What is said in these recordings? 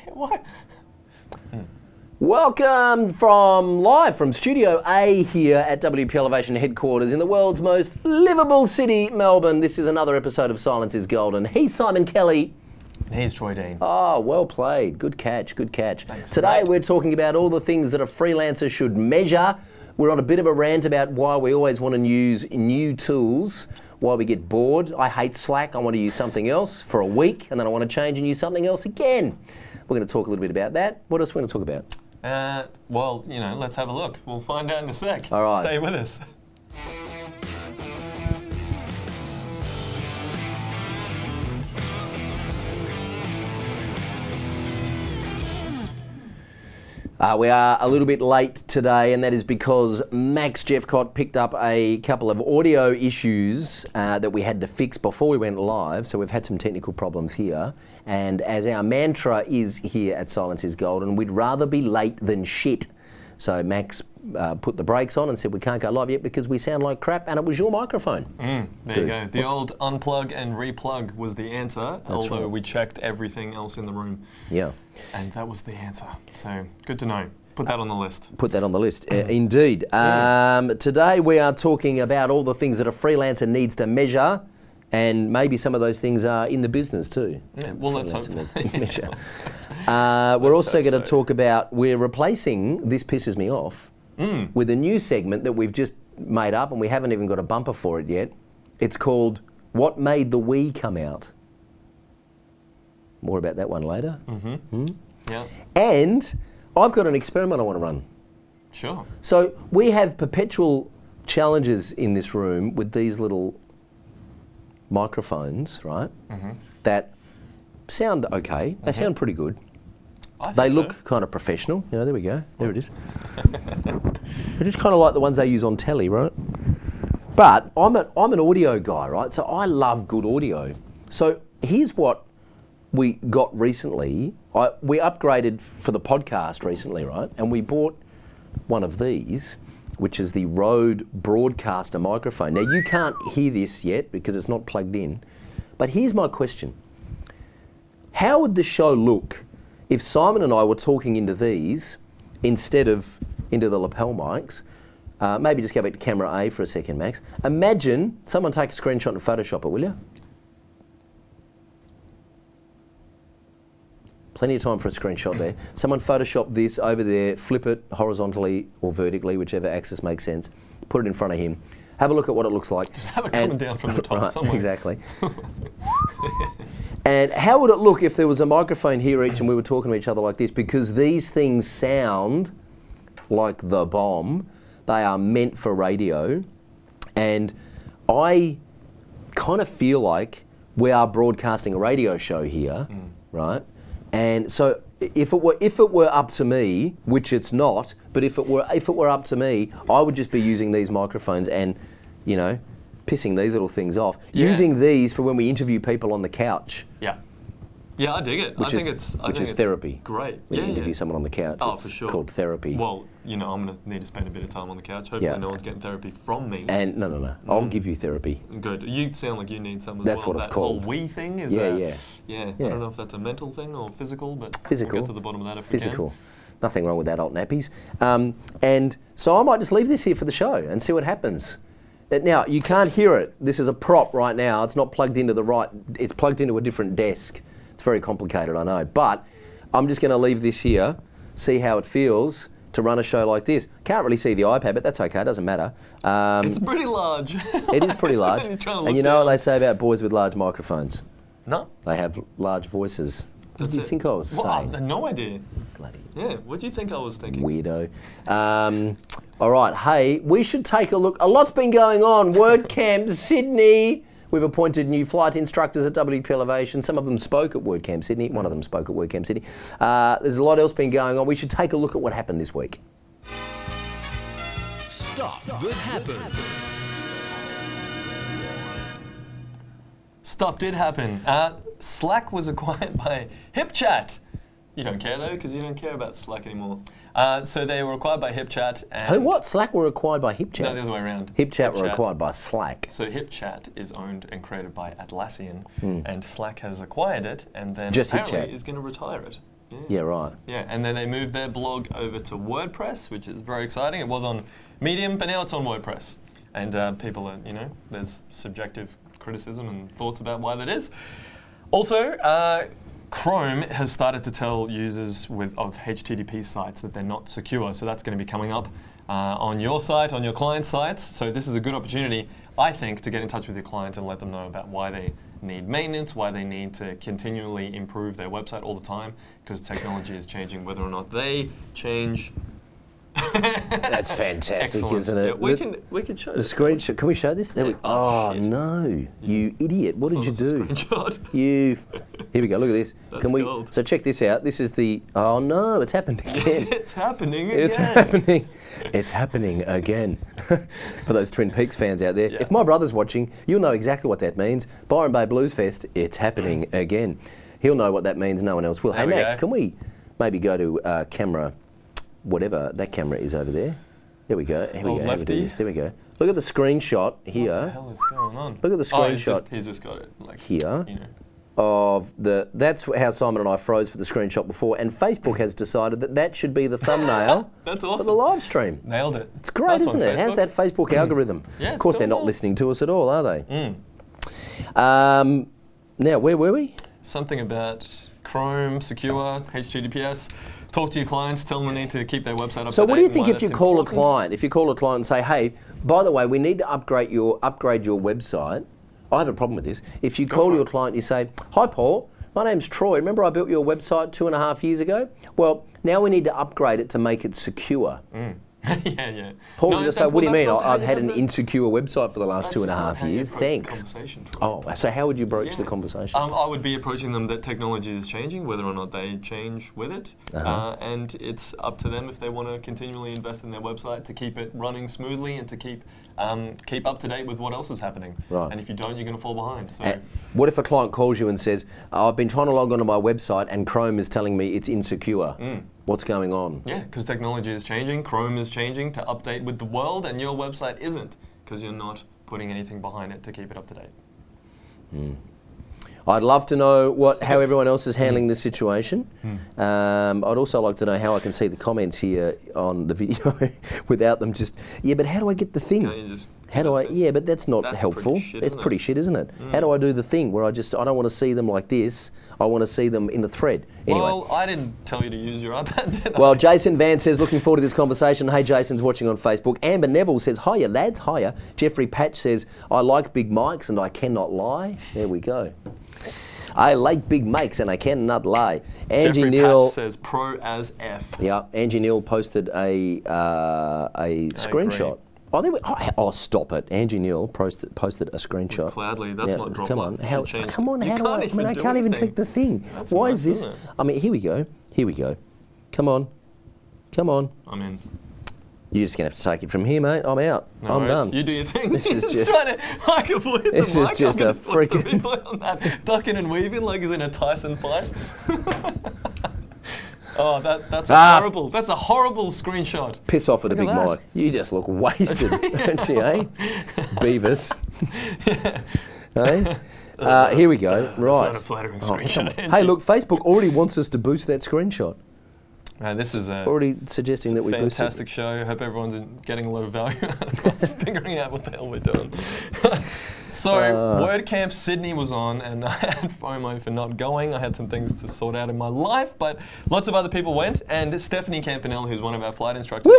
What? Welcome live from Studio A here at WP Elevation headquarters in the world's most livable city, Melbourne. This is another episode of Silence is Golden. He's Simon Kelly. And he's Troy Dean. Oh, well played. Good catch, good catch. Thanks, Today mate. we're talking about all the things that a freelancer should measure. We're on a bit of a rant about why we always want to use new tools, why we get bored. I hate Slack. I want to use something else for a week, and then I want to change and use something else again. We're going to talk a little bit about that. What else are we going to talk about? Well, you know, let's have a look. We'll find out in a sec. All right. Stay with us. We are a little bit late today, and that is because Max Jeffcott picked up a couple of audio issues that we had to fix before we went live, so we've had some technical problems here. And as our mantra is here at Silence is Golden, we'd rather be late than shit. So Max put the brakes on and said we can't go live yet because we sound like crap, and it was your microphone. There you go. The old unplug and replug was the answer, although we checked everything else in the room. Yeah. And that was the answer. So good to know. Put that on the list. Put that on the list, indeed. Today we are talking about all the things that a freelancer needs to measure, and maybe some of those things are in the business too. Yeah, well, let's hope. Measure. We're also going to talk about, we're replacing This Pisses Me Off with a new segment that we've just made up, and we haven't even got a bumper for it yet. It's called What Made the Wii Come Out? More about that one later. Yeah. And I've got an experiment I want to run. Sure. So we have perpetual challenges in this room with these little microphones, right? That sound okay. They sound pretty good. They look kind of professional. You know, there we go. There it is. They're just kind of like the ones they use on telly, right? But I'm an audio guy, right? So I love good audio. So here's what we got recently. We upgraded for the podcast recently, right? And we bought one of these, which is the Rode Broadcaster microphone. Now, you can't hear this yet because it's not plugged in. But here's my question. How would the show look if Simon and I were talking into these instead of into the lapel mics? Maybe just go back to camera A for a second, Max. Imagine, someone take a screenshot and Photoshop it, will you? Plenty of time for a screenshot there. Someone Photoshop this over there, flip it horizontally or vertically, whichever axis makes sense. Put it in front of him. Have a look at what it looks like. Just have it coming down from the top right, somewhere. Exactly. And how would it look if there was a microphone here each and we were talking to each other like this? Because these things sound like the bomb. They are meant for radio. And I kind of feel like we are broadcasting a radio show here, right? And so if it were up to me, which it's not, but if it were up to me, I would just be using these microphones and, you know, pissing these little things off. Yeah. Using these for when we interview people on the couch. Yeah. Yeah, I dig it. Which is therapy. Great. When you interview someone on the couch, Oh, it's for sure. called therapy. Well, you know, I'm going to need to spend a bit of time on the couch. Hopefully no one's getting therapy from me. And no. I'll give you therapy. Good. You sound like you need some as That's well. what it's called. That whole we thing is Yeah. I don't know if that's a mental thing or physical, but Physical. we'll get to the bottom of that if we Physical. Nothing wrong with adult nappies. And so I might just leave this here for the show and see what happens. Now, you can't hear it. This is a prop right now. It's not plugged into the right, it's plugged into a different desk. It's very complicated, I know. But I'm just going to leave this here, see how it feels to run a show like this. Can't really see the iPad, but that's okay, it doesn't matter. It's pretty large. It is pretty large. And you know what they say about boys with large microphones? No. They have large voices. What do you think I was saying? I had no idea. Bloody Yeah, what do you think I was thinking? weirdo. All right, hey, we should take a look. A lot's been going on. WordCamp Sydney. We've appointed new flight instructors at WP Elevation. Some of them spoke at WordCamp Sydney. One of them spoke at WordCamp Sydney. There's a lot else been going on. We should take a look at what happened this week. Stuff that happened. Stuff did happen. Slack was acquired by HipChat. You don't care though, because you don't care about Slack anymore. So they were acquired by HipChat. And Who, what? Slack were acquired by HipChat? No, the other way around. HipChat were acquired by Slack. So HipChat is owned and created by Atlassian, and Slack has acquired it, and then Just apparently HipChat. is going to retire it. Yeah, right. Yeah, and then they moved their blog over to WordPress, which is very exciting. It was on Medium, but now it's on WordPress. And people are, there's subjective criticism and thoughts about why that is. Also, Chrome has started to tell users of HTTP sites that they're not secure. So that's going to be coming up on your site, on your client sites. So this is a good opportunity, I think, to get in touch with your clients and let them know about why they need maintenance, why they need to continually improve their website all the time, because technology is changing whether or not they change. That's fantastic, Excellent. isn't it? Yeah, we can show the screenshot. Can we show this? There we, oh shit. No, you idiot! What did you do? Screenshot. Here we go. Look at this. That's Can we? gold. So check this out. This is the. Oh no! It's happened again. It's happening again. It's happening. It's happening again. For those Twin Peaks fans out there, if my brother's watching, you'll know exactly what that means. Byron Bay Blues Fest. It's happening again. He'll know what that means. No one else will. Hey Max, can we maybe go to camera? Whatever that camera is over there. There we go. Here we go. Lefty. There we go. Look at the screenshot here. What the hell is going on? Look at the screenshot. He's just got it like here. Of the. That's how Simon and I froze for the screenshot before, and Facebook has decided that should be the thumbnail That's awesome. for the live stream. Nailed it. It's great, isn't it? How's that Facebook algorithm? Yeah, of course, they're not listening to us at all, are they? Now, where were we? Something about Chrome, secure, HTTPS. Talk to your clients, tell them they need to keep their website up to date. So what do you think if you call a client? If you call a client and say, hey, by the way, we need to upgrade your website. I have a problem with this. If you call your client, you say, hi Paul, my name's Troy. Remember I built your website 2.5 years ago? Well, now we need to upgrade it to make it secure. yeah. Paul's going to say, what do you mean? I've had an insecure website for the last 2.5 years. Thanks. Oh, so how would you broach the conversation? I would be approaching them that technology is changing, whether or not they change with it. And it's up to them if they want to continually invest in their website to keep it running smoothly and to keep up to date with what else is happening. Right. And if you don't, you're going to fall behind. So what if a client calls you and says, I've been trying to log onto my website and Chrome is telling me it's insecure. What's going on? Yeah, because technology is changing, Chrome is changing to update with the world, and your website isn't, because you're not putting anything behind it to keep it up to date. I'd love to know how everyone else is handling this situation. I'd also like to know how I can see the comments here on the video without them just, but how do I get the thing? Can't you just How do I? Yeah, but that's not helpful. It's pretty shit, isn't it? How do I do the thing where I don't want to see them like this. I want to see them in the thread. Anyway. Well, I didn't tell you to use your iPad, did I? Well, Jason Van says, looking forward to this conversation. Hey, Jason's watching on Facebook. Amber Neville says, hiya, lads, hiya. Jeffrey Patch says, I like big mics and I cannot lie. There we go. I like big mics and I cannot lie. Angie Jeffrey Neal Patch says pro as F. Yeah, Angie Neal posted a screenshot. Oh, stop it! Angie Neal posted a screenshot. Cloudly, that's not Droplet. Come on, how do I? I mean, I can't even click the thing. That's Why nuts, is this? I mean, here we go. Come on. I'm in. You're just gonna have to take it from here, mate. I'm out. No I'm worries. done. You do your thing. This is just. I can avoid the This is mic. just a freaking. Replay on that. Ducking and weaving like he's in a Tyson fight. Oh, that's a horrible screenshot. Piss off with a big mic. You just look wasted, don't you, eh? Beavers. Hey? Here we go. Right. It's not a flattering screenshot. Hey, look, Facebook already wants us to boost that screenshot. This is already suggesting that we boost it. Fantastic show. I hope everyone's getting a lot of value out of us figuring out what the hell we're doing. So, WordCamp Sydney was on, and I had FOMO for not going. I had some things to sort out in my life, but lots of other people went, and Stephanie Campanella, who's one of our flight instructors,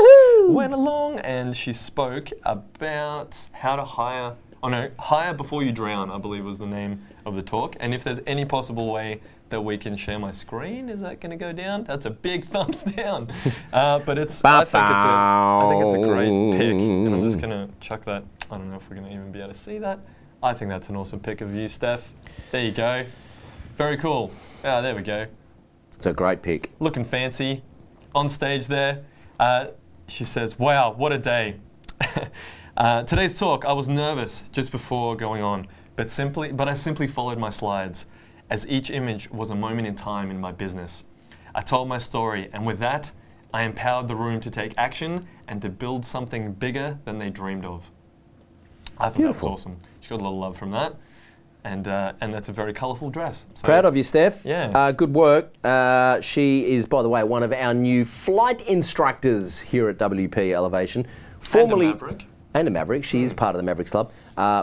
went along, and she spoke about how to hire before you drown, I believe was the name of the talk, and if there's any possible way that we can share my screen. Is that going to go down? That's a big thumbs down. But I think it's a great pick, and I'm just going to chuck that. I don't know if we're going to even be able to see that. I think that's an awesome pick of you, Steph. There you go. Very cool. There we go. It's a great pick. Looking fancy. On stage there. She says, wow, what a day. Today's talk, I was nervous just before going on, but I simply followed my slides, as each image was a moment in time in my business. I told my story, and with that, I empowered the room to take action and to build something bigger than they dreamed of. I thought that was awesome. She got a little love from that. And that's a very colourful dress. So Proud of you, Steph. Yeah. Good work. She is, by the way, one of our new flight instructors here at WP Elevation. Formerly, and a Maverick. And a Maverick. She is part of the Mavericks Club.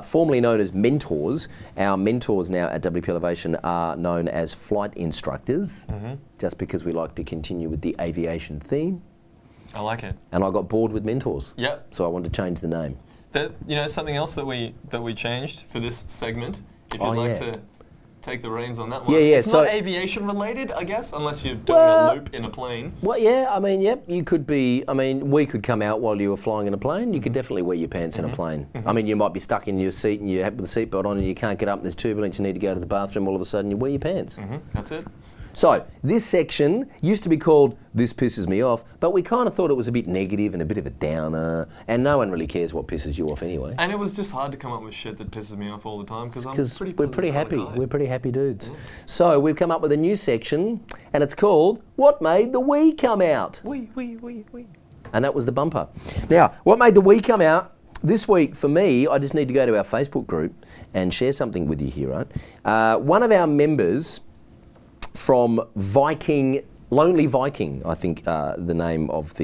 Formerly known as mentors. Our mentors now at WP Elevation are known as flight instructors, just because we like to continue with the aviation theme. I like it. And I got bored with mentors. Yep. So I wanted to change the name. Something else that we changed for this segment, if you'd like to take the reins on that one. Yeah, yeah. It's not aviation related, I guess, unless you're doing a loop in a plane. Well, yeah, I mean, yep, you could be, I mean, we could come out while you were flying in a plane. You could definitely wear your pants in a plane. I mean, you might be stuck in your seat and you have the seatbelt on and you can't get up and there's turbulence, you need to go to the bathroom, all of a sudden you wear your pants. That's it. So, this section used to be called This Pisses Me Off, but we kind of thought it was a bit negative and a bit of a downer, and no one really cares what pisses you off anyway. And it was just hard to come up with shit that pisses me off all the time, because we're pretty happy. We're pretty happy dudes. So, we've come up with a new section, and it's called What Made the We Come Out? We. And that was the bumper. Now, what made the we come out? This week, for me, I just need to go to our Facebook group and share something with you here, right? One of our members from Lonely Viking, I think the name of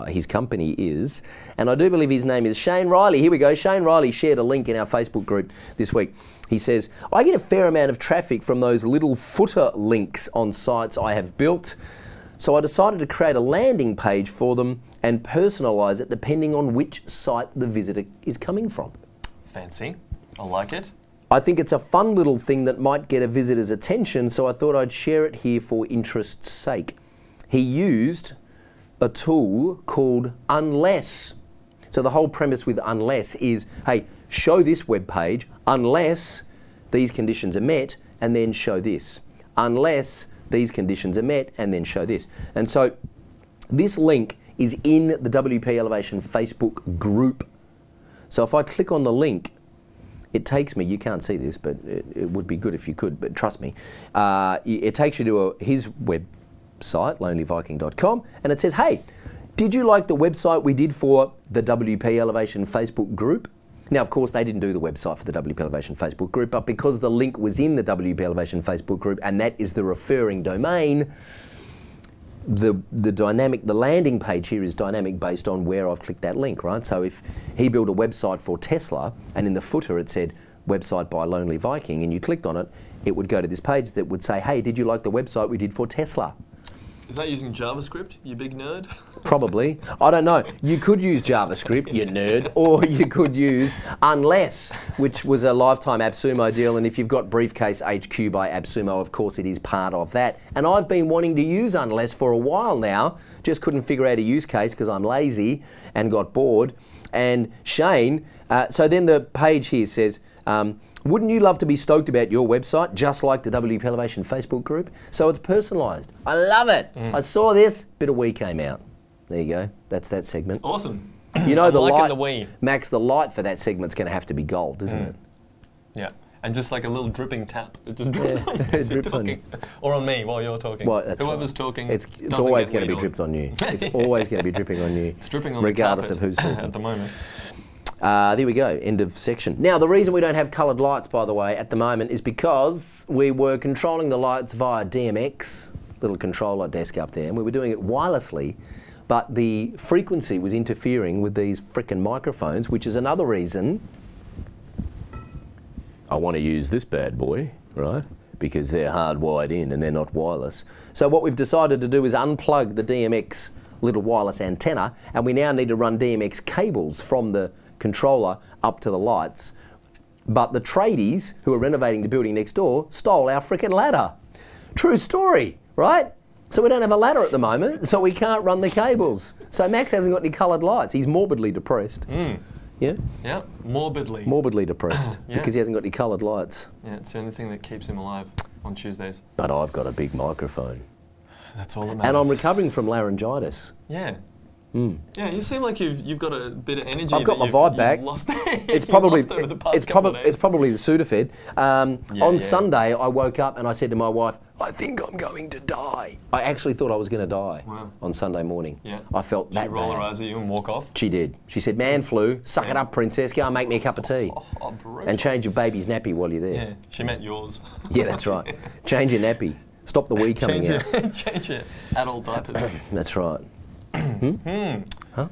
his company is, and I do believe his name is Shane Riley. Here we go. Shane Riley shared a link in our Facebook group this week. He says, I get a fair amount of traffic from those little footer links on sites I have built, so I decided to create a landing page for them and personalise it depending on which site the visitor is coming from. Fancy. I like it. I think it's a fun little thing that might get a visitor's attention, so I thought I'd share it here for interest's sake. He used a tool called Unless. So the whole premise with Unless is, hey, show this web page unless these conditions are met, and then show this. Unless these conditions are met, and then show this. And so this link is in the WP Elevation Facebook group. So if I click on the link, it takes me, you can't see this, but it would be good if you could, but trust me. It takes you to his website, lonelyviking.com, and it says, hey, did you like the website we did for the WP Elevation Facebook group? Now, of course, they didn't do the website for the WP Elevation Facebook group, but because the link was in the WP Elevation Facebook group, and that is the referring domain, the landing page here is dynamic based on where I've clicked that link, right? So if he built a website for Tesla and in the footer it said website by Lonely Viking and you clicked on it, it would go to this page that would say, hey, did you like the website we did for Tesla? Is that using JavaScript, you big nerd? Probably. I don't know. You could use JavaScript, you nerd, or you could use Unless, which was a lifetime AppSumo deal, and if you've got Briefcase HQ by AppSumo, of course it is part of that. And I've been wanting to use Unless for a while now, just couldn't figure out a use case because I'm lazy and got bored. And Shane, so then the page here says, wouldn't you love to be stoked about your website, just like the WP Elevation Facebook group? So it's personalised. I love it. I saw this, bit of we came out. There you go. That's that segment. Awesome. You know, the light, the we. Max, the light for that segment's going to have to be gold, isn't it? Yeah. And just like a little dripping tap. It just drips on you. It drips on you. Or on me while you're talking. Well, that's Whoever's right. talking. It's always going to be dripped on you. It's always going to be dripping on you. It's dripping on regardless the of who's talking. at the moment. There we go, end of section. Now, the reason we don't have coloured lights, by the way, at the moment is because we were controlling the lights via DMX, little controller desk up there, and we were doing it wirelessly, but the frequency was interfering with these frickin' microphones, which is another reason I want to use this bad boy, right? Because they're hardwired in and they're not wireless. So what we've decided to do is unplug the DMX little wireless antenna, and we now need to run DMX cables from the controller up to the lights. But the tradies who are renovating the building next door stole our frickin' ladder. True story, right? So we don't have a ladder at the moment, so we can't run the cables. So Max hasn't got any coloured lights. He's morbidly depressed. Yeah? Yeah, morbidly. Morbidly depressed because he hasn't got any coloured lights. Yeah, it's the only thing that keeps him alive on Tuesdays. But I've got a big microphone. That's all that matters. And I'm recovering from laryngitis. Yeah. Yeah, you seem like you've got a bit of energy. I've got my vibe back. Lost it's probably the probably the Sudafed. On Sunday, I woke up and I said to my wife, I think I'm going to die. I actually thought I was going to die on Sunday morning. Yeah. I felt that She roll her bad. eyes at you and walk off? She did. She said, man flu, suck it up, princess, go and make me a cup of tea. And change your baby's nappy while you're there. Yeah, she meant yours. Yeah, that's right. Change your nappy. Stop the wee coming out. Change your adult diapers. That's right. Huh?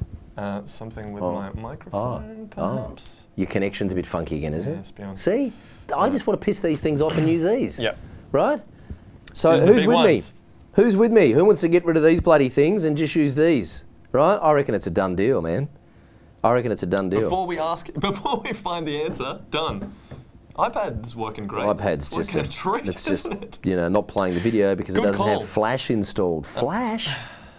Something with my microphone, perhaps? Your connection's a bit funky again, is it? Let's be honest. See? I just want to piss these things off and use these. Yep. Right? So Use the who's big with me? ones. Who's with me? Who wants to get rid of these bloody things and just use these? Right? I reckon it's a done deal, man. I reckon it's a done deal. Before we find the answer, done. iPad's working great. iPad's just working a treat, it's just isn't it? you know, not playing the video because it Good doesn't call. have Flash installed. Flash?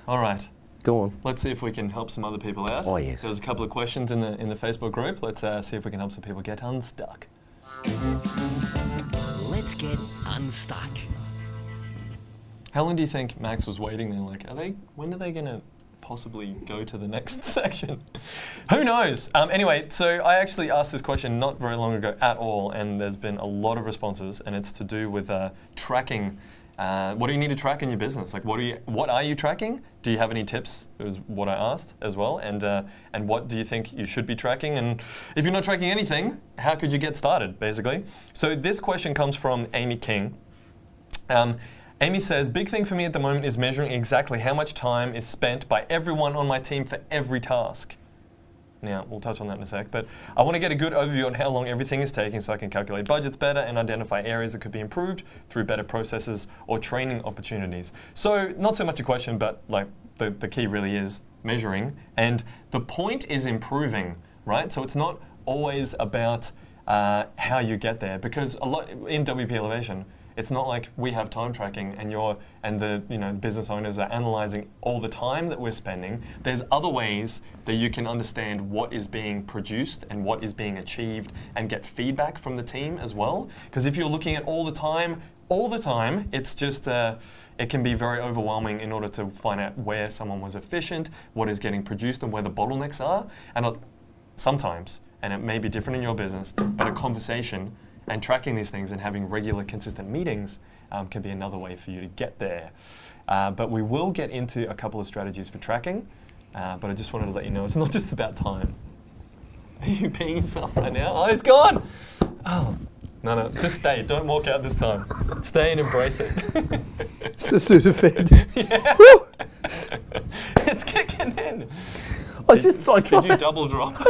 All right. Go on. Let's see if we can help some other people out. Oh, yes. There's a couple of questions in the Facebook group. Let's see if we can help some people get unstuck. Let's get unstuck. How long do you think Max was waiting there? Like, when are they going to possibly go to the next section? Who knows? Anyway, so I actually asked this question not very long ago at all, and there's been a lot of responses, and it's to do with tracking. What do you need to track in your business? Like, what are you tracking? Do you have any tips? It was what I asked as well. And what do you think you should be tracking? And if you're not tracking anything, how could you get started, basically? So this question comes from Amy King. Amy says, big thing for me at the moment is measuring exactly how much time is spent by everyone on my team for every task. Now, we'll touch on that in a sec, but I want to get a good overview on how long everything is taking so I can calculate budgets better and identify areas that could be improved through better processes or training opportunities. So, not so much a question, but like the key really is measuring, and the point is improving, right? So it's not always about how you get there, because a lot in WP Elevation, it's not like we have time tracking and the business owners are analyzing all the time that we're spending. There's other ways that you can understand what is being produced and what is being achieved and get feedback from the team as well. Because if you're looking at all the time, it's just, it can be very overwhelming in order to find out where someone was efficient, what is getting produced and where the bottlenecks are. And sometimes, and it may be different in your business, but a conversation and tracking these things and having regular, consistent meetings can be another way for you to get there. But we will get into a couple of strategies for tracking, but I just wanted to let you know it's not just about time. Are you peeing yourself right now? Oh, it's gone! Oh, no, just stay. Don't walk out this time. Stay and embrace it. It's the Sudafed. Yeah. It's kicking in. Did you double drop?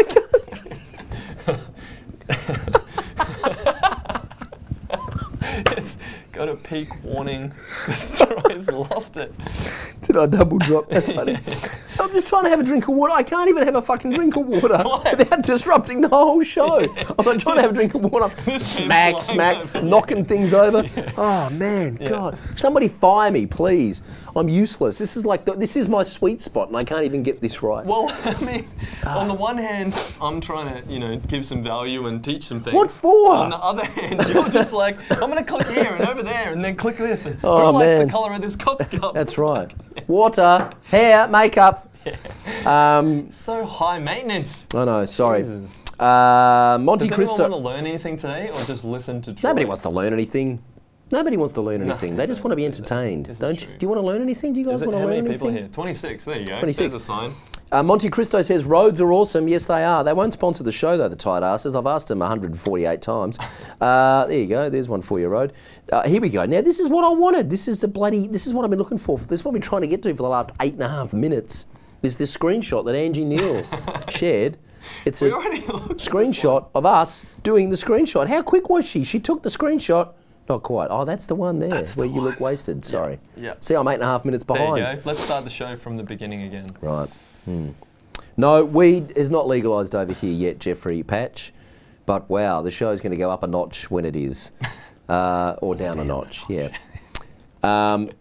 It's got a peak warning. Destroy's lost it. Did I double drop? That's funny. I'm just trying to have a drink of water. I can't even have a fucking drink of water without disrupting the whole show. I'm not trying to have a drink of water. Smack, knocking things over. Yeah. Oh man, God! Somebody fire me, please. I'm useless. This is like this is my sweet spot, and I can't even get this right. Well, I mean, on the one hand, I'm trying to give some value and teach some things. What for? On the other hand, you're just like, I'm going to click here and over there, and then click this. And oh who likes man, the colour of this coffee cup? That's right. Water, hair, makeup. So high maintenance. I know, sorry. Monte Cristo. Does anyone want to learn anything today, or just listen to Troy? Nobody wants to learn anything. Nobody wants to learn anything. They just want to be entertained, don't you? Do you want to learn anything? Do you guys want to learn anything? How many people here? 26, there you go. 26. There's a sign. Monte Cristo says, roads are awesome. Yes, they are. They won't sponsor the show, though, the tight asses. I've asked them 148 times. There you go. There's one for your road. Here we go. Now, this is what I wanted. This is what I've been looking for. This is what I've been trying to get to for the last 8.5 minutes, is this screenshot that Angie Neal shared. It's a screenshot of us doing the screenshot. How quick was she? She took the screenshot. Not quite. Oh, that's the one there where you look wasted. Sorry. Yeah. See, I'm 8.5 minutes behind. There you go. Let's start the show from the beginning again. Right. No, weed is not legalised over here yet, Jeffrey Patch. But wow, the show's going to go up a notch when it is. Or down a notch, yeah.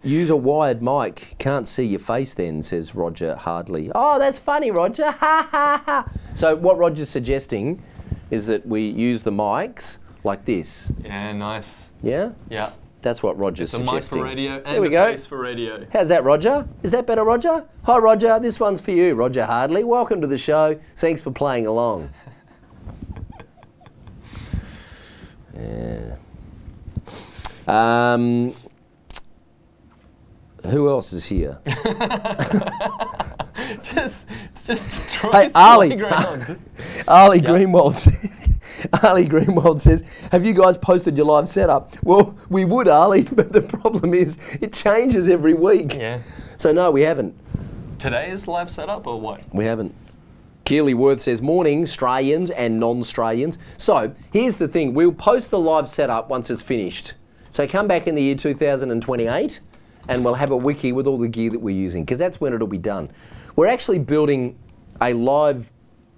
Use a wired mic. Can't see your face then, says Roger Hardley. Oh, that's funny, Roger. Ha, ha, ha. So what Roger's suggesting is that we use the mics like this. Yeah, nice. Yeah? Yeah. That's what Roger's suggesting. It's a mic for radio there we and go. a face for radio. How's that, Roger? Is that better, Roger? Hi, Roger. This one's for you, Roger Hardley. Welcome to the show. Thanks for playing along. Yeah. Who else is here? It's just Hey, Ali. playground. Ali Greenwald. Ali Greenwald says, have you guys posted your live setup? Well, we would, Ali, but the problem is it changes every week. Yeah. So no, we haven't. Today is live setup or what? We haven't. Keely Worth says, morning, Australians and non-Australians. So here's the thing, we'll post the live setup once it's finished. So come back in the year 2028 and we'll have a wiki with all the gear that we're using, because that's when it'll be done. We're actually building a live,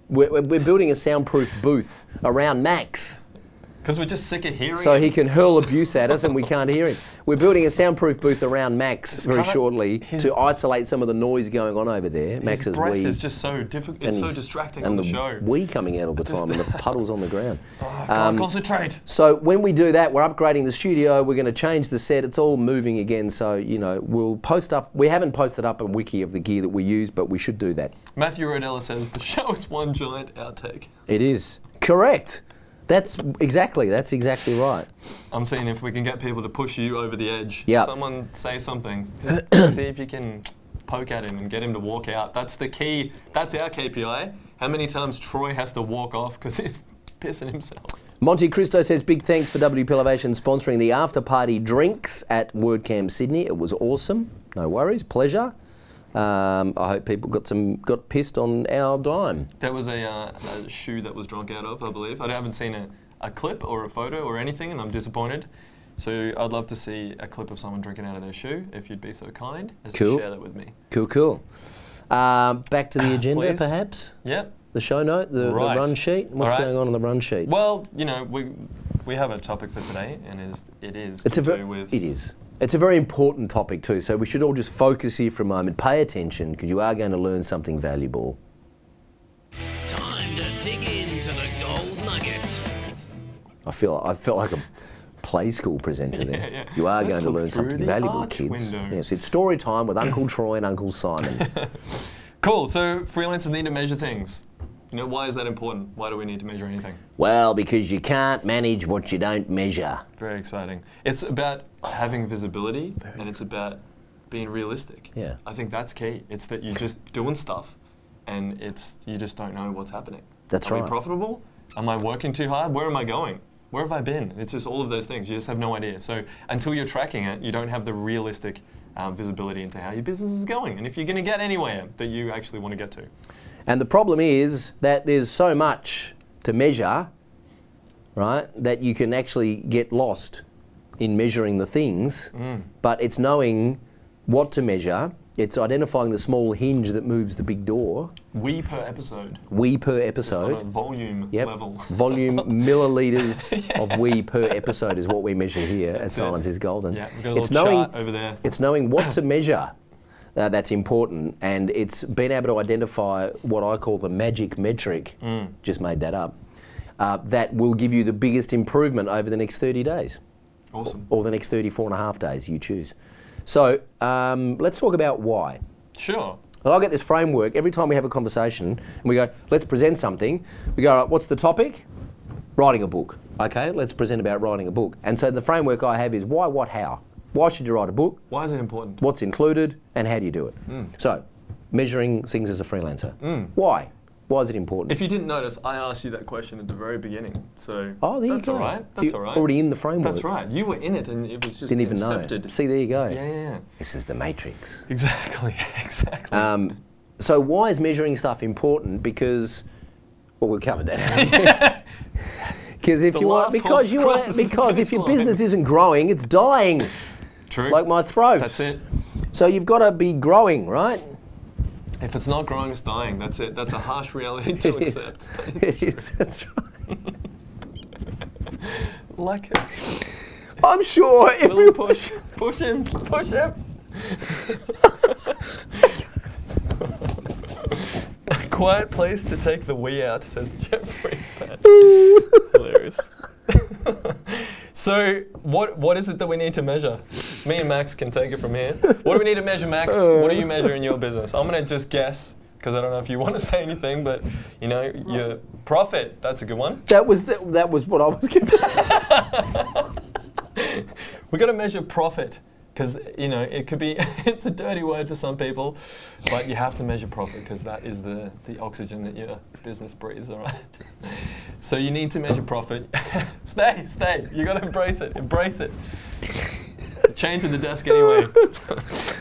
we're building a soundproof booth around Max. Because we're just sick of hearing So it. he can hurl abuse at us and we can't hear him. We're building a soundproof booth around Max very shortly to isolate some of the noise going on over there. Max's breath wee. is just so difficult. It's so distracting on the show. Wee coming out all the time and the puddles on the ground. I can't concentrate. So when we do that, we're upgrading the studio, we're going to change the set, it's all moving again, so, you know, we'll post up, we haven't posted up a wiki of the gear that we use, but we should do that. Matthew Rodella says, the show is one giant outtake. It is. Correct. That's exactly right. I'm seeing if we can get people to push you over the edge. Yep. Someone say something. Just see if you can poke at him and get him to walk out. That's the key. That's our KPI. How many times Troy has to walk off because he's pissing himself. Monte Cristo says, big thanks for WP Elevation sponsoring the after party drinks at WordCamp Sydney. It was awesome. No worries. Pleasure. I hope people got pissed on our dime. There was a shoe that was drunk out of, I believe. I haven't seen a clip or a photo or anything, and I'm disappointed. So I'd love to see a clip of someone drinking out of their shoe, if you'd be so kind as to share that with me. Cool. Back to the agenda, Please. perhaps? Yep. The show note, the run sheet. What's going on the run sheet? Well, you know, we have a topic for today, and it is to do with... It is. It's a very important topic too, so we should all just focus here for a moment, pay attention, because you are going to learn something valuable. Time to dig into the gold nugget. I felt like a play school presenter there. Yeah. You are Let's going to look learn through something the valuable, arch kids. window. Yes, it's story time with Uncle Troy and Uncle Simon. Cool, so freelancers need to measure things. You know, why is that important? Why do we need to measure anything? Well, because you can't manage what you don't measure. Very exciting. It's about having visibility, and it's about being realistic. Yeah. I think that's key. It's that you're just doing stuff, and you just don't know what's happening. That's Are right. we profitable? Am I working too hard? Where am I going? Where have I been? It's just all of those things. You just have no idea. So until you're tracking it, you don't have the realistic visibility into how your business is going, and if you're going to get anywhere that you actually want to get to. And the problem is that there's so much to measure, right, that you can actually get lost in measuring the things, but it's knowing what to measure. It's identifying the small hinge that moves the big door. We per episode. We per Just episode. on a volume level. Volume, millilitres of we per episode is what we measure here at Silence is Golden. Yeah, we've got a little chart over there. It's knowing what to measure. That's important, and it's being able to identify what I call the magic metric, just made that up, that will give you the biggest improvement over the next 30 days. Awesome. Or the next 34 and a half days, you choose. So let's talk about why. Sure. Well, I get this framework every time we have a conversation, and we go, let's present something. We go, all right, what's the topic? Writing a book. Okay, let's present about writing a book. And so the framework I have is why, what, how. Why should you write a book? Why is it important? What's included, and how do you do it? So, measuring things as a freelancer. Why? Why is it important? If you didn't notice, I asked you that question at the very beginning. So there that's you go. all right. That's all right. Already in the framework. That's right. You were in it, and it was just Didn't even incepted. know. See, there you go. Yeah. This is the matrix. Exactly. Exactly. So why is measuring stuff important? Because, well, we've covered that. Because if if your business isn't growing, it's dying. True. Like my throat. That's it. So you've got to be growing, right? If it's not growing, it's dying. That's it. That's a harsh reality to accept. It is. That's right. Like it. I'm sure Will push him. A quiet place to take the wee out, says Jeffrey. Hilarious. So, what is it that we need to measure? Me and Max can take it from here. What do we need to measure, Max? What do you measure in your business? I'm going to just guess, because I don't know if you want to say anything, but, you know, your profit, that's a good one. That was what I was going to say. We've got to measure profit. Because, you know, it could be, it's a dirty word for some people, but you have to measure profit because that is the oxygen that your business breathes, all right? So you need to measure profit. Stay. You got to embrace it. Chained to the desk anyway.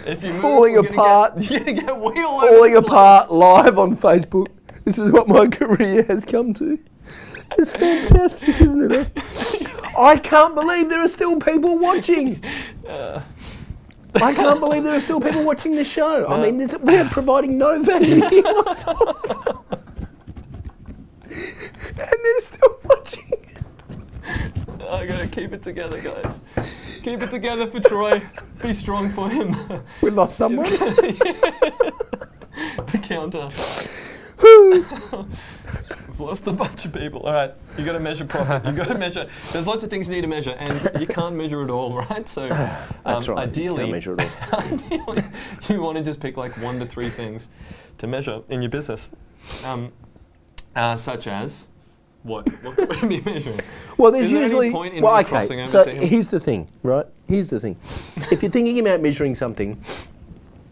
If you move, falling apart. You're going to get wheel falling apart live on Facebook. This is what my career has come to. It's fantastic, isn't it? I can't believe there are still people watching. I can't believe there are still people watching this show. I mean, we're providing no value here whatsoever. And they're still watching. I gotta keep it together, guys. Keep it together for Troy. Be strong for him. We lost someone. The counter. We've lost a bunch of people. All right, you got to measure profit. You got to measure. There's lots of things you need to measure, and you can't measure it all, right? So, that's right. Ideally, you can't measure it all. Ideally, you want to just pick like 1 to 3 things to measure in your business, such as what could we be measuring? Well, there's Is there usually any point in well, crossing okay. So everything? here's the thing, right? Here's the thing. If you're thinking about measuring something,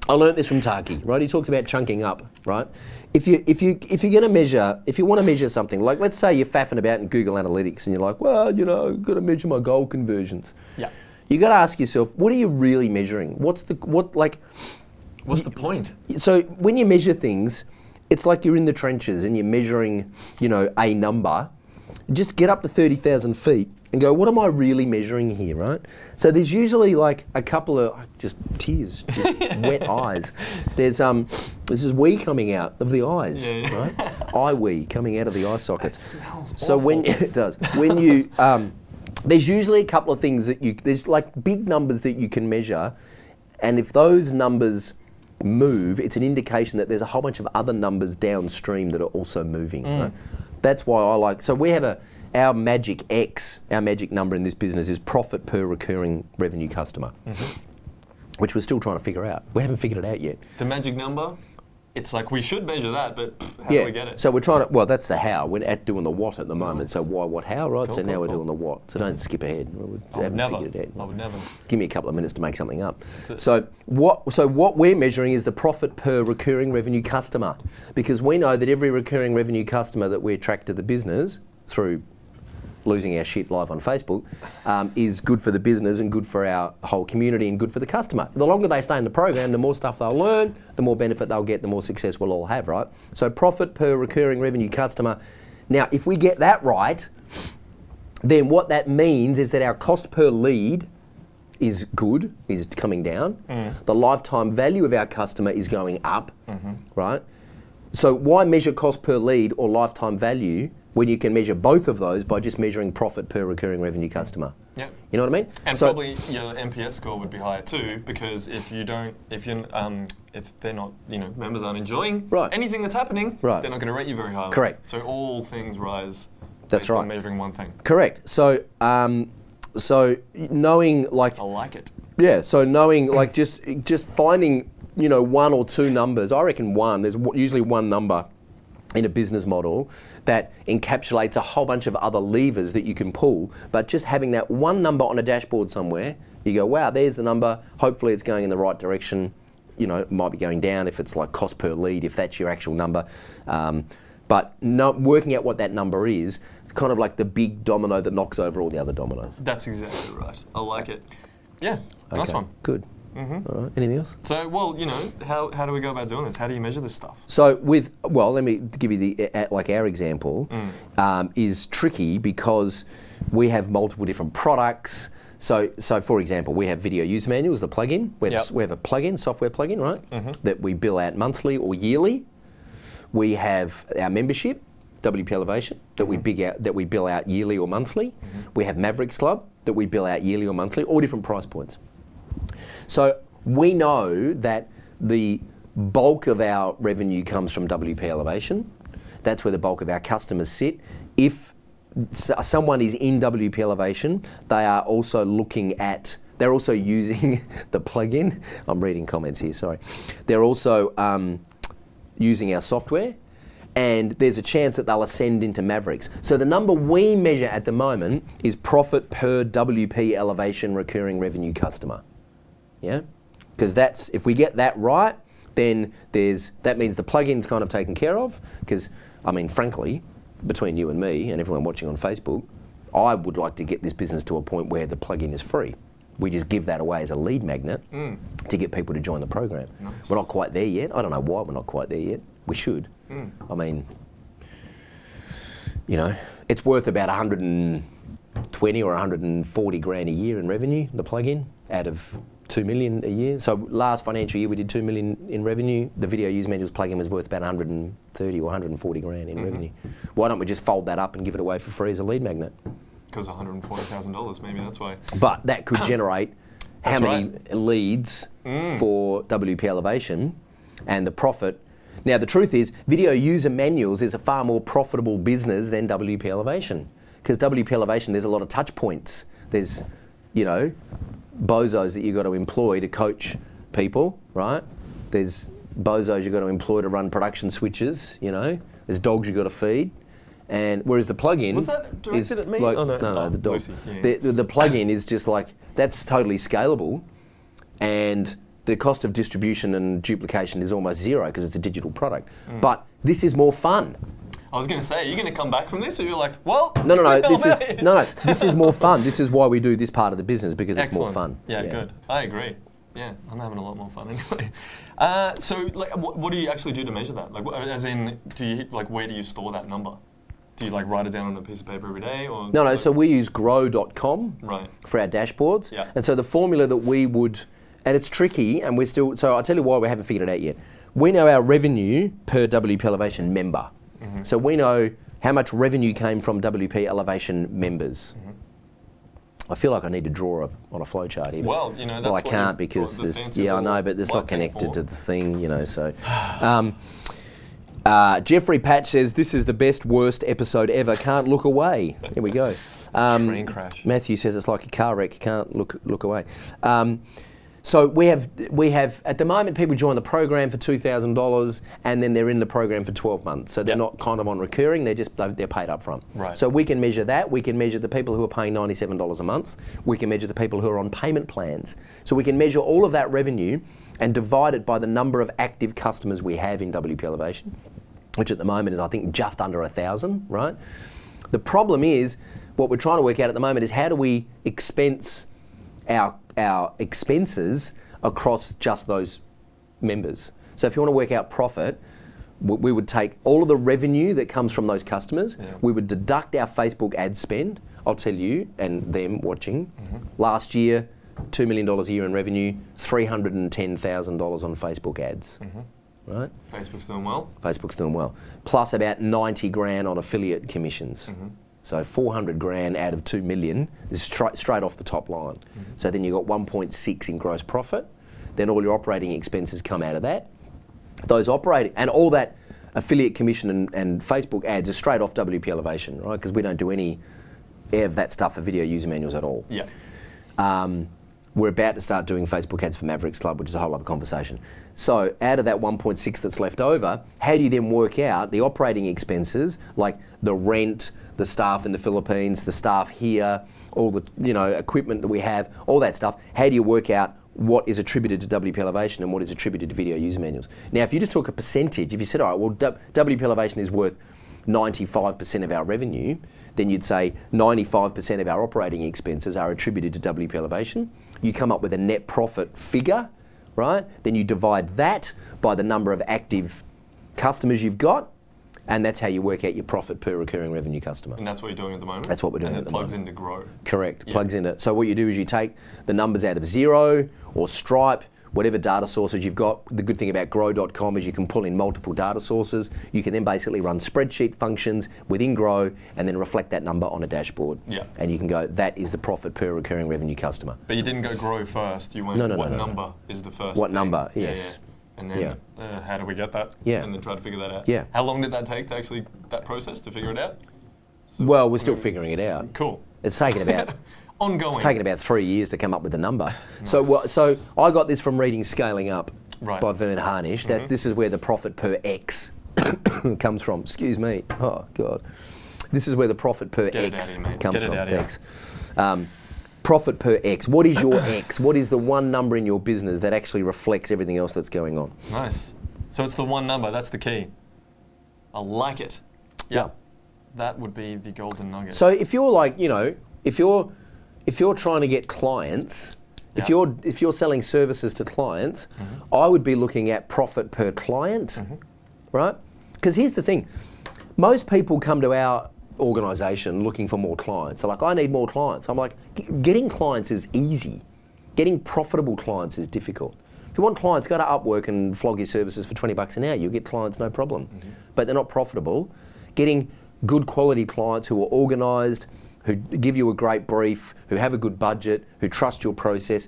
I learnt this from Taki, right? He talks about chunking up, right? If you're going to measure, if you want to measure something, like let's say you're faffing about in Google Analytics and you're like, well, you know, got to measure my goal conversions. Yeah. You got to ask yourself, what are you really measuring? What's the point? So when you measure things, it's like you're in the trenches and you're measuring, you know, a number. Just get up to 30,000 feet and go, what am I really measuring here, right? So there's usually like a couple of just tears, just wet eyes. There's this is wee coming out of the eyes, right? Eye wee coming out of the eye sockets. That smells so awful. when it does, when you there's usually a couple of things that there's like big numbers that you can measure, and if those numbers move, it's an indication that there's a whole bunch of other numbers downstream that are also moving. Right? That's why I like. So we have our magic X, our magic number in this business is profit per recurring revenue customer, which we're still trying to figure out. We haven't figured it out yet. The magic number, it's like we should measure that, but how do we get it? So we're trying to, well, that's the how. We're at doing the what at the moment. So why, what, how, right? So now we're doing the what. So don't skip ahead. We haven't figured it out. I would never. Give me a couple of minutes to make something up. So what we're measuring is the profit per recurring revenue customer, because we know that every recurring revenue customer that we attract to the business through losing our shit live on Facebook is good for the business and good for our whole community and good for the customer. The longer they stay in the program, the more stuff they'll learn, the more benefit they'll get, the more success we'll all have, right? So profit per recurring revenue customer. Now, if we get that right, then what that means is that our cost per lead is good, is coming down. The lifetime value of our customer is going up, right? So why measure cost per lead or lifetime value when you can measure both of those by just measuring profit per recurring revenue customer? Yeah. You know what I mean? And so probably your NPS score would be higher too, because if they're not, you know, members aren't enjoying anything that's happening, they're not going to rate you very highly. Correct. So all things rise. That's based right. on measuring one thing. Correct. So so knowing like I like it. Yeah. So knowing like just finding, you know, 1 or 2 numbers. I reckon one. There's usually one number in a business model that encapsulates a whole bunch of other levers that you can pull, but just having that one number on a dashboard somewhere, you go, wow, there's the number, hopefully it's going in the right direction. You know, it might be going down if it's like cost per lead, if that's your actual number. But working out what that number is, kind of like the big domino that knocks over all the other dominoes. That's exactly right. I like it. Yeah, nice one. Good. All right. Anything else? So, well, you know, how do we go about doing this? How do you measure this stuff? So let me give you like our example is tricky because we have multiple different products. So for example, we have video user manuals, the plugin. We have a plugin, software plugin, right? That we bill out monthly or yearly. We have our membership, WP Elevation, that we bill out yearly or monthly. We have Mavericks Club that we bill out yearly or monthly, all different price points. So we know that the bulk of our revenue comes from WP Elevation. That's where the bulk of our customers sit. If someone is in WP Elevation, they are also they're also using the plugin. I'm reading comments here, sorry. They're also using our software, and there's a chance that they'll ascend into Mavericks. So the number we measure at the moment is profit per WP Elevation recurring revenue customer. Yeah, because if we get that right, then that means the plugin's kind of taken care of. Because I mean, frankly, between you and me and everyone watching on Facebook, I would like to get this business to a point where the plugin is free. We just give that away as a lead magnet to get people to join the program. Nice. We're not quite there yet. I don't know why we're not quite there yet. We should. I mean, you know, it's worth about 120 or 140 grand a year in revenue, the plugin, out of 2 million a year. So last financial year we did 2 million in revenue. The video user manuals plugin was worth about 130 or 140 grand in revenue. Why don't we just fold that up and give it away for free as a lead magnet? Because $140,000, maybe that's why. But that could generate how many leads for WP Elevation, and the profit. Now the truth is, video user manuals is a far more profitable business than WP Elevation. Because WP Elevation, there's a lot of touch points. There's, you know, bozos that you've got to employ to coach people, right? There's bozos you've got to employ to run production switches, you know? There's dogs you've got to feed. And whereas the plugin was that directed at me? Like, oh, no, the dog. Lucy. Yeah. The plugin is just like, that's totally scalable, and the cost of distribution and duplication is almost zero because it's a digital product. But this is more fun. I was going to say, are you going to come back from this, or you're like, well, no, this is more fun. This is why we do this part of the business, because it's more fun. Yeah, good. I agree. Yeah, I'm having a lot more fun anyway. So, like, what do you actually do to measure that? Like, as in, where do you store that number? Do you like write it down on a piece of paper every day, or? No, so we use grow.com for our dashboards. Yeah. And so the formula that we would, and it's tricky, and we're still, so I'll tell you why we haven't figured it out yet. We know our revenue per WP Elevation member. So we know how much revenue came from WP Elevation members. I feel like I need to draw on a flowchart here. Well, you know, that's I can't because there's, I know, but it's not connected to the thing, you know, so. Jeffrey Patch says, this is the best, worst episode ever. Can't look away. Here we go. Train crash. Matthew says it's like a car wreck. Can't look away. So we have at the moment people join the program for $2,000 and then they're in the program for 12 months. So they're not kind of on recurring. They're paid up front. Right. So we can measure that. We can measure the people who are paying $97 a month. We can measure the people who are on payment plans. So we can measure all of that revenue and divide it by the number of active customers we have in WP Elevation, which at the moment is, I think, just under 1,000, right? The problem is, what we're trying to work out at the moment is how do we expense our expenses across just those members. So if you want to work out profit, we would take all of the revenue that comes from those customers, we would deduct our Facebook ad spend. I'll tell you, and them watching, last year, $2 million a year in revenue, $310,000 on Facebook ads. Right? Facebook's doing well. Facebook's doing well. Plus about 90 grand on affiliate commissions. So 400 grand out of 2 million is straight off the top line. So then you've got 1.6 in gross profit. Then all your operating expenses come out of that. Those operating, and all that affiliate commission and Facebook ads are straight off WP Elevation, right? Because we don't do any of that stuff for video user manuals at all. Yeah. We're about to start doing Facebook ads for Mavericks Club, which is a whole other conversation. So out of that 1.6 that's left over, how do you then work out the operating expenses, like the rent, the staff in the Philippines, the staff here, all the equipment that we have, all that stuff? How do you work out what is attributed to WP Elevation and what is attributed to video user manuals? Now, if you just took a percentage, if you said, all right, well, WP Elevation is worth 95% of our revenue, then you'd say 95% of our operating expenses are attributed to WP Elevation. You come up with a net profit figure, right? Then you divide that by the number of active customers you've got, and that's how you work out your profit per recurring revenue customer. And that's what you're doing at the moment? That's what we're doing at the moment. And it plugs into Grow. Correct, plugs into. So what you do is you take the numbers out of Xero or Stripe, whatever data sources you've got. The good thing about grow.com is you can pull in multiple data sources. You can then basically run spreadsheet functions within Grow and then reflect that number on a dashboard. Yeah. And you can go, that is the profit per recurring revenue customer. But you didn't go Grow first. You went, what number is the first What thing? number, yes. And then how do we get that? Yeah. And then try to figure that out. Yeah. How long did that take to actually, that process to figure it out? So, well, we're still figuring it out. Cool. It's taken about ongoing. It's taken about 3 years to come up with the number. Nice. So I got this from reading Scaling Up by Vern Harnish. This is where the profit per X comes from. Excuse me. Oh God. This is where the profit per X comes from. Thanks. profit per X. What is your X? What is the one number in your business that actually reflects everything else that's going on? Nice. So it's the one number, that's the key. I like it. Yeah. That would be the golden nugget. So if you're like, you know, if you're trying to get clients, if you're selling services to clients, I would be looking at profit per client, right? Because here's the thing, most people come to our organisation looking for more clients. They're like, I need more clients. I'm like, getting clients is easy. Getting profitable clients is difficult. If you want clients, go to Upwork and flog your services for 20 bucks an hour. You'll get clients, no problem. But they're not profitable. Getting good quality clients who are organised, who give you a great brief, who have a good budget, who trust your process,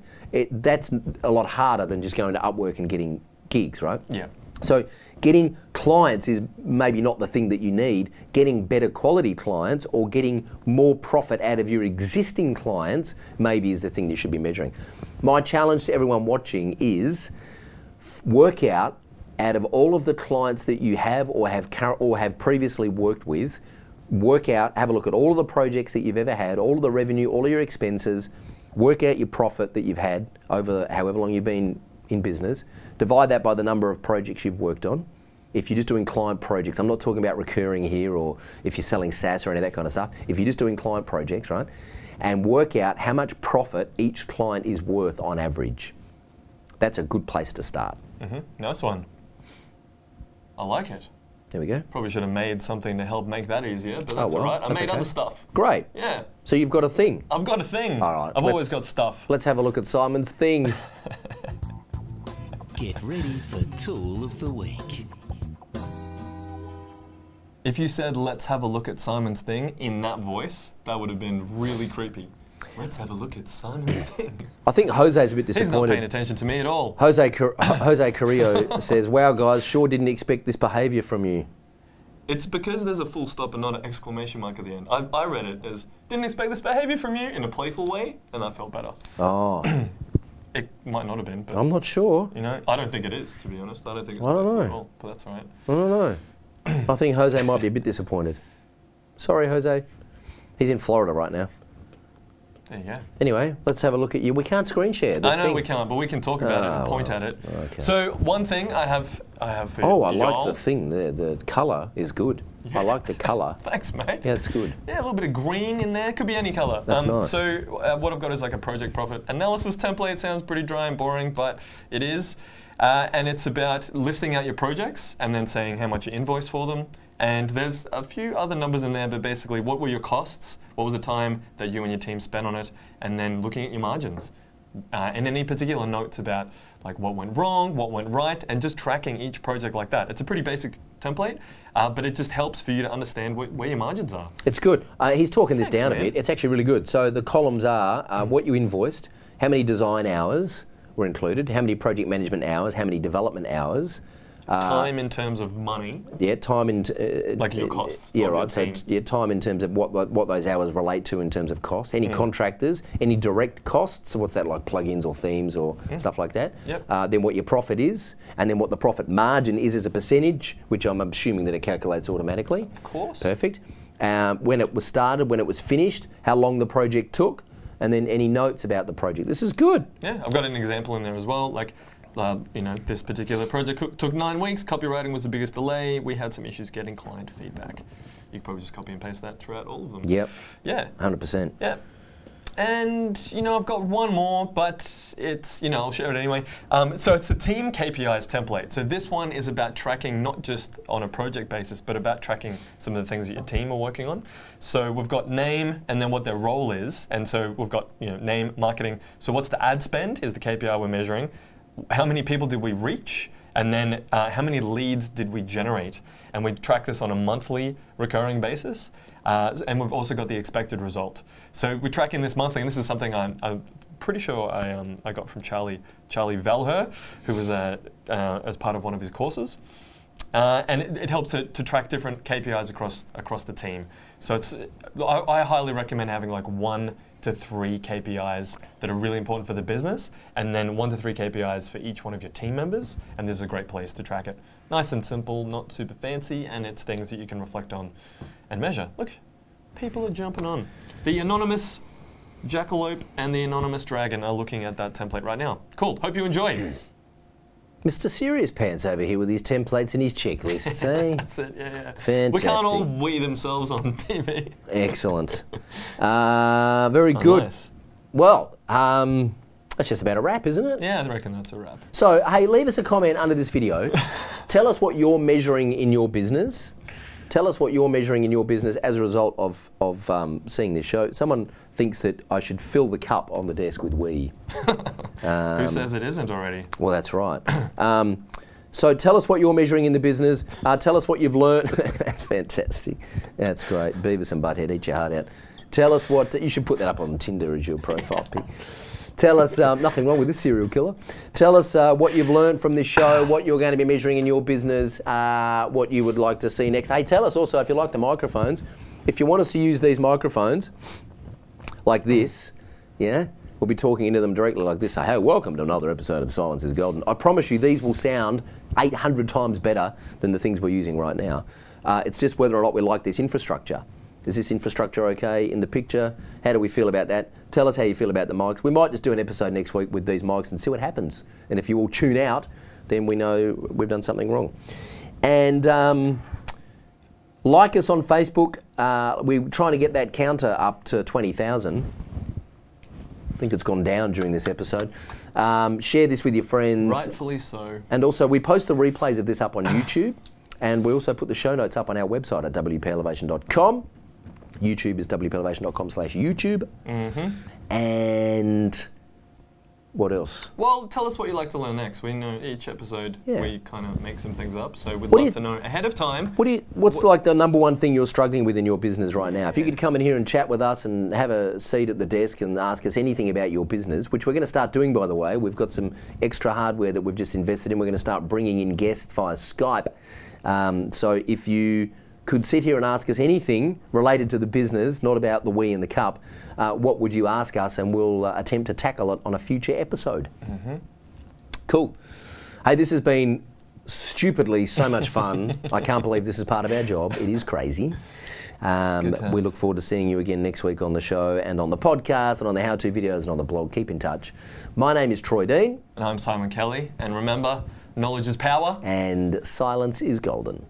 that's a lot harder than just going to Upwork and getting gigs, right? Yeah. So getting clients is maybe not the thing that you need. Getting better quality clients or getting more profit out of your existing clients maybe is the thing you should be measuring. My challenge to everyone watching is work out of all of the clients that you have or have previously worked with, work out, have a look at all of the projects that you've ever had, all of the revenue, all of your expenses, work out your profit that you've had over however long you've been in business, divide that by the number of projects you've worked on. If you're just doing client projects, I'm not talking about recurring here or if you're selling SaaS or any of that kind of stuff, if you're just doing client projects, right? And work out how much profit each client is worth on average. That's a good place to start. Nice one. I like it. There we go. Probably should have made something to help make that easier, but that's all right. I made other stuff. Great. Yeah. So you've got a thing. I've got a thing. All right. I've always got stuff. Let's have a look at Simon's thing. Get ready for Tool of the Week. If you said, let's have a look at Simon's thing in that voice, that would have been really creepy. Let's have a look at Simon's thing. I think Jose's a bit disappointed. He's not paying attention to me at all. Jose Carrillo says, wow guys, sure didn't expect this behaviour from you. It's because there's a full stop and not an exclamation mark at the end. I read it as, didn't expect this behaviour from you in a playful way, and I felt better. Oh. It might not have been, but... I'm not sure. You know, I don't think it is, to be honest. I don't think it's playful at all, but that's all right. I don't know. I think Jose might be a bit disappointed. Sorry, Jose. He's in Florida right now. There you go. Anyway, let's have a look at you. We can't screen share. I know we can't, but we can talk about it and point at it. Okay. So one thing I have for Oh, I like the thing there. The colour is good. Yeah. I like the colour. Thanks, mate. Yeah, it's good. Yeah, a little bit of green in there. Could be any colour. That's nice. So what I've got is like a project profit analysis template. It sounds pretty dry and boring, but it is. And it's about listing out your projects and then saying how much you invoice for them. And there's a few other numbers in there, but basically what were your costs? What was the time that you and your team spent on it? And then looking at your margins. And any particular notes about like what went wrong, what went right, and just tracking each project like that. It's a pretty basic template, but it just helps for you to understand where your margins are. It's good. He's talking this down a bit. It's actually really good. So the columns are what you invoiced, how many design hours were included, how many project management hours, how many development hours. Time in terms of money. Yeah, time in... like your costs. Yeah, right. So yeah, time in terms of what those hours relate to in terms of costs. Any contractors, any direct costs, so what's that like plugins or themes or stuff like that. Yep. Then what your profit is, and then what the profit margin is as a percentage, which I'm assuming that it calculates automatically. Of course. Perfect. When it was started, when it was finished, how long the project took, and then any notes about the project. This is good. Yeah, I've got an example in there as well. Like, you know, this particular project took 9 weeks. Copywriting was the biggest delay. We had some issues getting client feedback. You could probably just copy and paste that throughout all of them. Yep. Yeah. 100%. Yeah. And, you know, I've got one more, but it's, you know, I'll share it anyway. So it's the team KPIs template. So this one is about tracking not just on a project basis, but about tracking some of the things that your team are working on. So we've got name and then what their role is. And so we've got, you know, name, marketing. So what's the ad spend is the KPI we're measuring. How many people did we reach? And then how many leads did we generate? And we track this on a monthly recurring basis. And we've also got the expected result. So we're tracking this monthly, and this is something I'm pretty sure I got from Charlie Valher, who was as part of one of his courses. And it helps to track different KPIs across the team. So I highly recommend having like 1 to 3 KPIs that are really important for the business, and then 1 to 3 KPIs for each one of your team members, and this is a great place to track it. Nice and simple, not super fancy, and it's things that you can reflect on and measure. Look, people are jumping on. The anonymous Jackalope and the Anonymous Dragon are looking at that template right now. Cool. Hope you enjoy. Mr. Serious Pants over here with his templates and his checklists, eh? That's it, yeah. Fantastic. We can't all wee themselves on TV. Excellent. Very good. Nice. Well, that's just about a wrap, isn't it? Yeah, I reckon that's a wrap. So, hey, leave us a comment under this video. Tell us what you're measuring in your business. Tell us what you're measuring in your business as a result of seeing this show. Someone thinks that I should fill the cup on the desk with we. Who says it isn't already? Well, that's right. So tell us what you're measuring in the business. Tell us what you've learned. That's fantastic. That's great. Beavis and Butthead, eat your heart out. Tell us what, you should put that up on Tinder as your profile pic. Tell us, nothing wrong with this serial killer. Tell us what you've learned from this show, what you're going to be measuring in your business, what you would like to see next. Hey, tell us also if you like the microphones. If you want us to use these microphones like this, yeah, we'll be talking into them directly like this. Say, hey, welcome to another episode of Silence is Golden. I promise you these will sound 800 times better than the things we're using right now. It's just whether or not we like this infrastructure. Is this infrastructure okay in the picture? How do we feel about that? Tell us how you feel about the mics. We might just do an episode next week with these mics and see what happens. And if you all tune out, then we know we've done something wrong. And like us on Facebook. We're trying to get that counter up to 20,000. I think it's gone down during this episode. Share this with your friends. Rightfully so. And also, we post the replays of this up on YouTube. And we also put the show notes up on our website at wpelevation.com. YouTube is wpelevation.com/YouTube. And what else? Well, tell us what you'd like to learn next. We know each episode we kind of make some things up, so we'd love to know ahead of time. What's like the number one thing you're struggling with in your business right now? If you could come in here and chat with us and have a seat at the desk and ask us anything about your business, which we're going to start doing, by the way. We've got some extra hardware that we've just invested in. We're going to start bringing in guests via Skype. So if you could sit here and ask us anything related to the business, not about the we and the cup, what would you ask us, and we'll attempt to tackle it on a future episode. Cool. Hey, this has been stupidly so much fun. I can't believe this is part of our job. It is crazy. We look forward to seeing you again next week on the show and on the podcast and on the how-to videos and on the blog. Keep in touch. My name is Troy Dean. And I'm Simon Kelly. And remember, knowledge is power. And silence is golden.